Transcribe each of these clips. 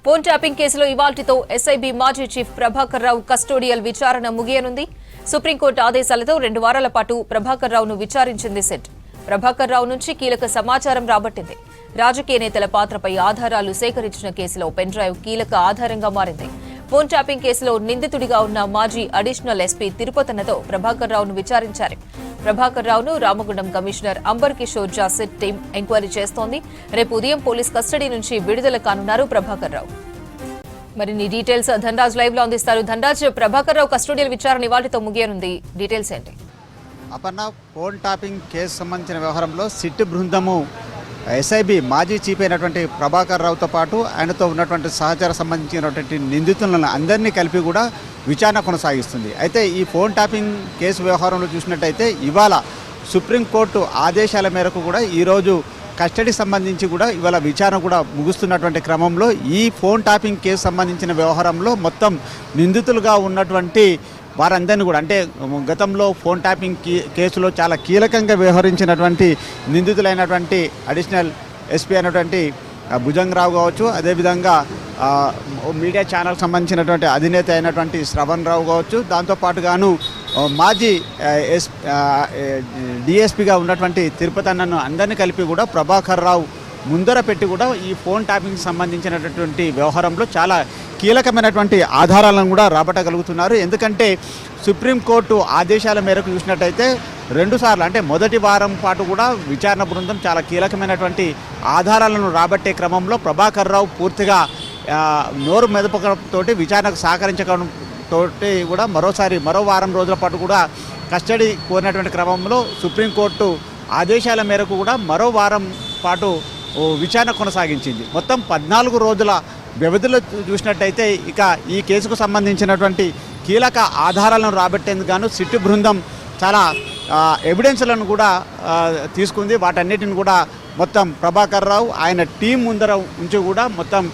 Phone tapping కేసులో ఇవాల్టితో SIB మాజీ chief Prabhakar Rao custodial విచారణ ముగియనుంది. సుప్రీంకోర్టు ఆదేశాలతో 2 వారాల పాటు ప్రభాకర్ రావును విచారించింది సెట్. ప్రభాకర్ రావు నుంచి కీలక సమాచారం రాబట్టింది. రాజకీయ నేతల పాత్రపై ఆధారాలు సేకరించిన కేసులో పెన్ డ్రైవ్ కీలక ఆధారంగా మారింది. ఫోన్ ట్యాపింగ్ కేసులో నిందితుడిగా ఉన్న మాజీ అడిషనల్ ఎస్పీ తిరుపతన్నతో ప్రభాకర్ రావును విచారించారు. ప్రభాకర్ రావును రామగుండం కమిషనర్ అంబర్ కిషోర్ జా సెట్ టీం ఎంక్వైరీ చేస్తోంది. రేపు ఉదయం పోలీస్ కస్టడీ నుంచి విడుదల కానున్నారు ప్రభాకర్ రావు. మరిన్ని డీటెయిల్స్ ధనరాజ్ లైవ్ లో అందిస్తారు. ధనరాజ్, ప్రభాకర్ రావు కస్టోడియల్ విచారణ ఇవాళతో ముగియనుంది. డీటెయిల్స్ ఏంటి? అపర్ణ, ఫోన్ ట్యాపింగ్ కేసు సంబంధించిన వ్యవహారంలో సిట్ బృందము ఎస్ఐబి మాజీ చీఫ్ అయినటువంటి ప్రభాకర్ రావుతో పాటు ఆయనతో ఉన్నటువంటి సహచర సంబంధించినటువంటి నిందితులను అందరినీ కలిపి కూడా విచారణ కొనసాగిస్తుంది. అయితే ఈ ఫోన్ ట్యాపింగ్ కేసు వ్యవహారంలో చూసినట్టయితే ఇవాళ సుప్రీంకోర్టు ఆదేశాల మేరకు కూడా ఈరోజు కస్టడీ సంబంధించి కూడా ఇవాళ విచారణ కూడా ముగుస్తున్నటువంటి క్రమంలో ఈ ఫోన్ ట్యాపింగ్ కేసు సంబంధించిన వ్యవహారంలో మొత్తం నిందితులుగా ఉన్నటువంటి వారందరినీ కూడా, అంటే గతంలో ఫోన్ ట్యాపింగ్ కేసులో చాలా కీలకంగా వ్యవహరించినటువంటి నిందితులైనటువంటి అడిషనల్ ఎస్పీ అయినటువంటి భుజంగరావు కావచ్చు, అదేవిధంగా మీడియా ఛానల్ సంబంధించినటువంటి అధినేత అయినటువంటి శ్రవణ్ రావు కావచ్చు, దాంతోపాటుగాను మాజీ డిఎస్పీగా ఉన్నటువంటి తిరుపతన్నను అందరినీ కలిపి కూడా ప్రభాకర్ రావు ముందర పెట్టి కూడా ఈ ఫోన్ ట్యాపింగ్కి సంబంధించినటువంటి వ్యవహారంలో చాలా కీలకమైనటువంటి ఆధారాలను కూడా రాబట్టగలుగుతున్నారు. ఎందుకంటే సుప్రీంకోర్టు ఆదేశాల మేరకు చూసినట్టయితే 2 సార్లు, అంటే మొదటి వారం పాటు కూడా విచారణ బృందం చాలా కీలకమైనటువంటి ఆధారాలను రాబట్టే క్రమంలో ప్రభాకర్ రావు పూర్తిగా నోరు మెదపడంతో విచారణకు సహకరించడంతో కూడా మరో వారం రోజుల పాటు కూడా కస్టడీ కోరినటువంటి క్రమంలో సుప్రీంకోర్టు ఆదేశాల మేరకు కూడా మరో వారం పాటు విచారణ కొనసాగించింది. మొత్తం 14 రోజుల వ్యవధిలో చూసినట్టయితే ఇక ఈ కేసుకు సంబంధించినటువంటి కీలక ఆధారాలను రాబట్టేందుకు గాను సిట్ బృందం చాలా ఎవిడెన్స్లను కూడా తీసుకుంది. వాటన్నిటిని కూడా మొత్తం ప్రభాకర్ రావు ఆయన టీం ముందర ఉంచి కూడా మొత్తం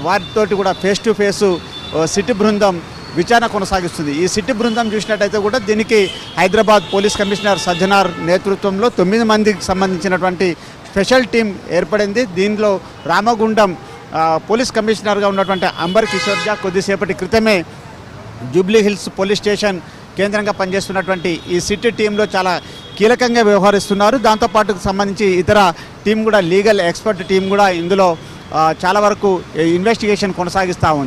వారితోటి కూడా ఫేస్ టు ఫేస్ సిట్ బృందం విచారణ కొనసాగిస్తుంది. ఈ సిట్ బృందం చూసినట్టయితే కూడా దీనికి హైదరాబాద్ పోలీస్ కమిషనర్ సజ్జనార్ నేతృత్వంలో 9 మందికి సంబంధించినటువంటి స్పెషల్ టీం ఏర్పడింది. దీనిలో రామగుండం పోలీస్ కమిషనర్గా ఉన్నటువంటి అంబర్ కిషోర్ జా కొద్దిసేపటి క్రితమే జూబ్లీ హిల్స్ పోలీస్ స్టేషన్ కేంద్రంగా పనిచేస్తున్నటువంటి ఈ సిట్ టీంలో చాలా కీలకంగా వ్యవహరిస్తున్నారు. దాంతోపాటు సంబంధించి ఇతర టీం కూడా, లీగల్ ఎక్స్పర్ట్ టీం కూడా ఇందులో చాలా వరకు ఇన్వెస్టిగేషన్ కొనసాగిస్తూ ఉంది.